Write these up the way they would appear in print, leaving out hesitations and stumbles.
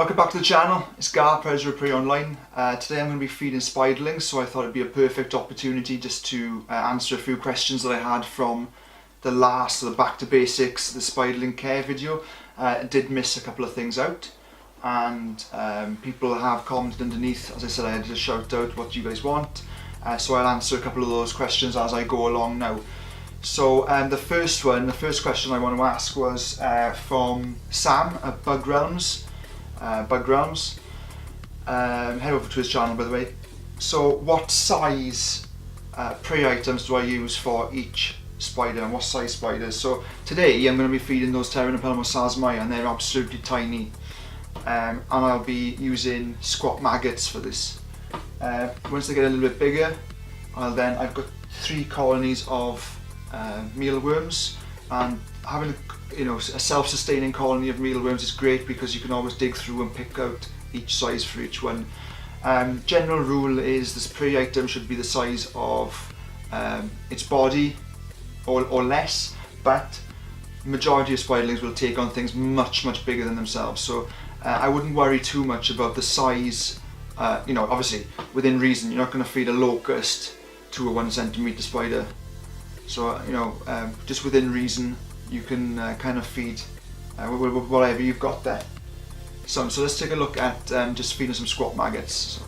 Welcome back to the channel. It's Gar, Predator Prey Online. Today I'm going to be feeding spiderlings, so I thought it'd be a perfect opportunity just to answer a few questions that I had from the back to basics, the spiderling care video. I did miss a couple of things out, and people have commented underneath. As I said, I had to shout out what you guys want, so I'll answer a couple of those questions as I go along now. So the first question I want to ask was from Sam at Bug Realms. Head over to his channel, by the way. So what size prey items do I use for each spider, and what size spiders? So today I'm going to be feeding those Pteranopelma sasmai, and they're absolutely tiny, and I'll be using squat maggots for this. Once they get a little bit bigger, I've got 3 colonies of mealworms, and having a self-sustaining colony of mealworms is great because you can always dig through and pick out each size for each one. General rule is this prey item should be the size of its body or less, but majority of spiderlings will take on things much bigger than themselves, so I wouldn't worry too much about the size. Obviously within reason. You're not going to feed a locust to a 1 centimeter spider, so just within reason you can kind of feed whatever you've got there. So let's take a look at just feeding some squat maggots.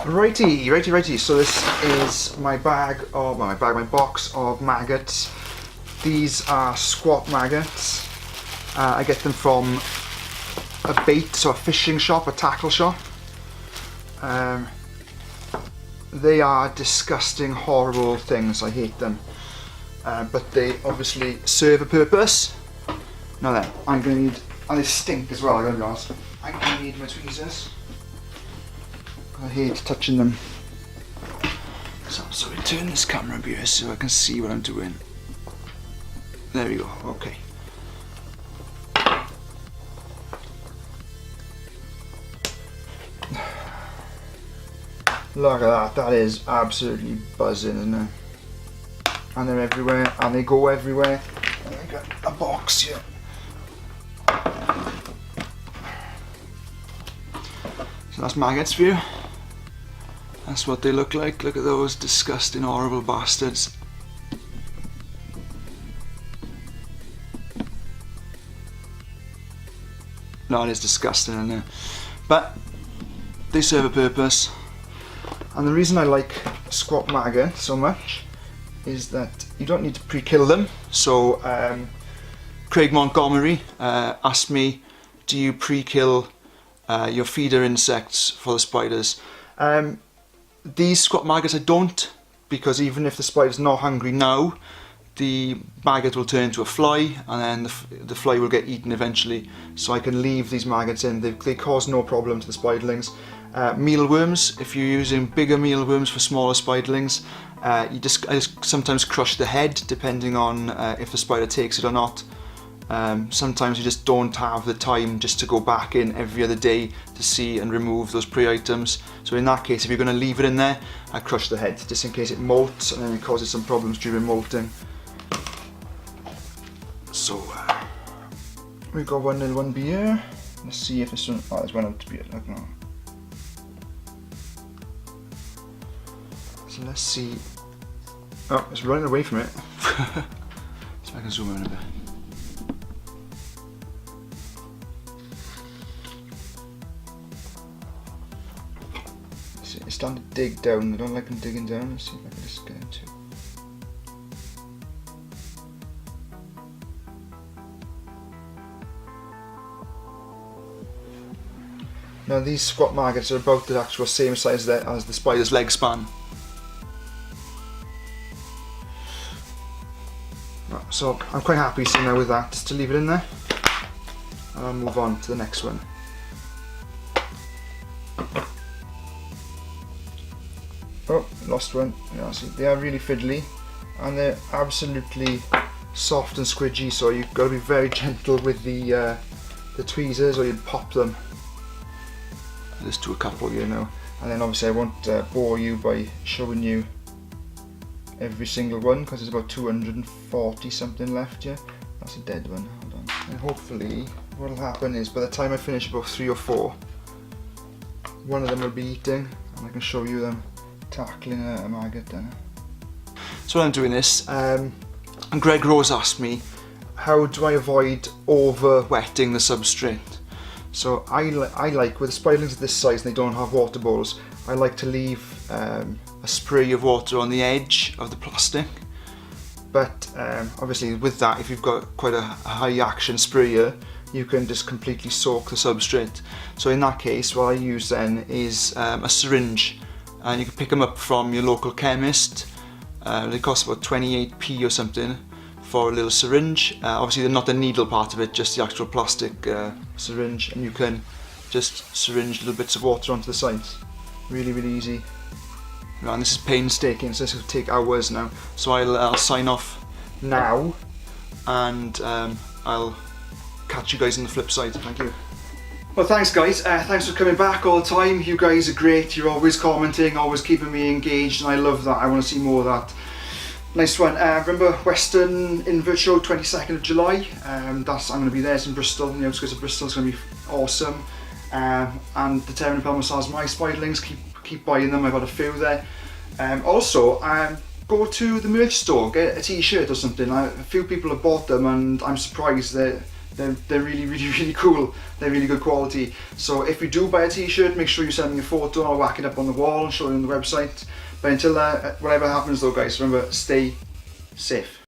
Righty. So this is my box of maggots. These are squat maggots. I get them from a bait, so a fishing shop, a tackle shop. They are disgusting, horrible things. I hate them. But they obviously serve a purpose. Now then, I'm going to need, and they stink as well, I'm going to be honest. I'm going to need my tweezers. I hate touching them. So we turn this camera up here so I can see what I'm doing. There we go, okay. Look at that is absolutely buzzing, isn't it? And they're everywhere, and they go everywhere. And I got a box here. So that's maggots for you. That's what they look like. Look at those disgusting, horrible bastards. No, it is disgusting, isn't it? But they serve a purpose. And the reason I like squat maggot so much is that you don't need to pre-kill them. So Craig Montgomery asked me, do you pre-kill your feeder insects for the spiders? These squat maggots I don't, because even if the spider's not hungry now, the maggot will turn into a fly, and then the fly will get eaten eventually. So I can leave these maggots in. They cause no problem to the spiderlings. Mealworms, if you're using bigger mealworms for smaller spiderlings, I just sometimes crush the head depending on if the spider takes it or not. Sometimes you just don't have the time just to go back in every other day to see and remove those prey items. So in that case, if you're going to leave it in there, I crush the head just in case it molts and then it causes some problems during molting. So we've got 101 beer. Let's see if this one, oh, there's one out to beer, look now. So let's see. Oh, it's running away from it. So I can zoom in a bit. See, it's starting to dig down. I don't like them digging down. Let's see if I can just get into it. Now these squat maggots are about the actual same size as the spider's leg span. So I'm quite happy now with that, just to leave it in there, and I'll move on to the next one. Oh, lost one. Yeah, see, they are really fiddly, and they're absolutely soft and squidgy, so you've got to be very gentle with the tweezers, or you'd pop them. Just do a couple here now, and then obviously I won't bore you by showing you every single one, because there's about 240 something left here. That's a dead one, hold on. And hopefully what'll happen is by the time I finish about 3 or 4, one of them will be eating, and I can show you them tackling a maggot then. So while I'm doing this, and Greg Rose asked me, how do I avoid over wetting the substrate? So I like, with the spiderlings of this size and they don't have water bowls, I like to leave a spray of water on the edge of the plastic. But obviously with that, if you've got quite a high action sprayer, you can just completely soak the substrate. So in that case, what I use then is a syringe, and you can pick them up from your local chemist. They cost about 28p or something for a little syringe. Obviously they're not the needle part of it, just the actual plastic syringe, and you can just syringe little bits of water onto the sides. Really, really easy. Right, and this is painstaking, so this will take hours now. So I'll sign off now, and I'll catch you guys on the flip side. Thank you. Well, thanks guys. Thanks for coming back all the time. You guys are great. You're always commenting, always keeping me engaged, and I love that. I want to see more of that. Nice one. Remember Western Invert Show, 22nd of July. I'm going to be there. It's in Bristol, on the outskirts of Bristol. It's going to be awesome. And the Terran and Palmasars, my spiderlings, keep buying them. I've got a few there. Also, go to the merch store, get a t-shirt or something. A few people have bought them, and I'm surprised they're really, really, really cool. They're really good quality. So if you do buy a t-shirt, make sure you send me a photo, and I'll whack it up on the wall and show it on the website. But until whatever happens though guys, remember, stay safe.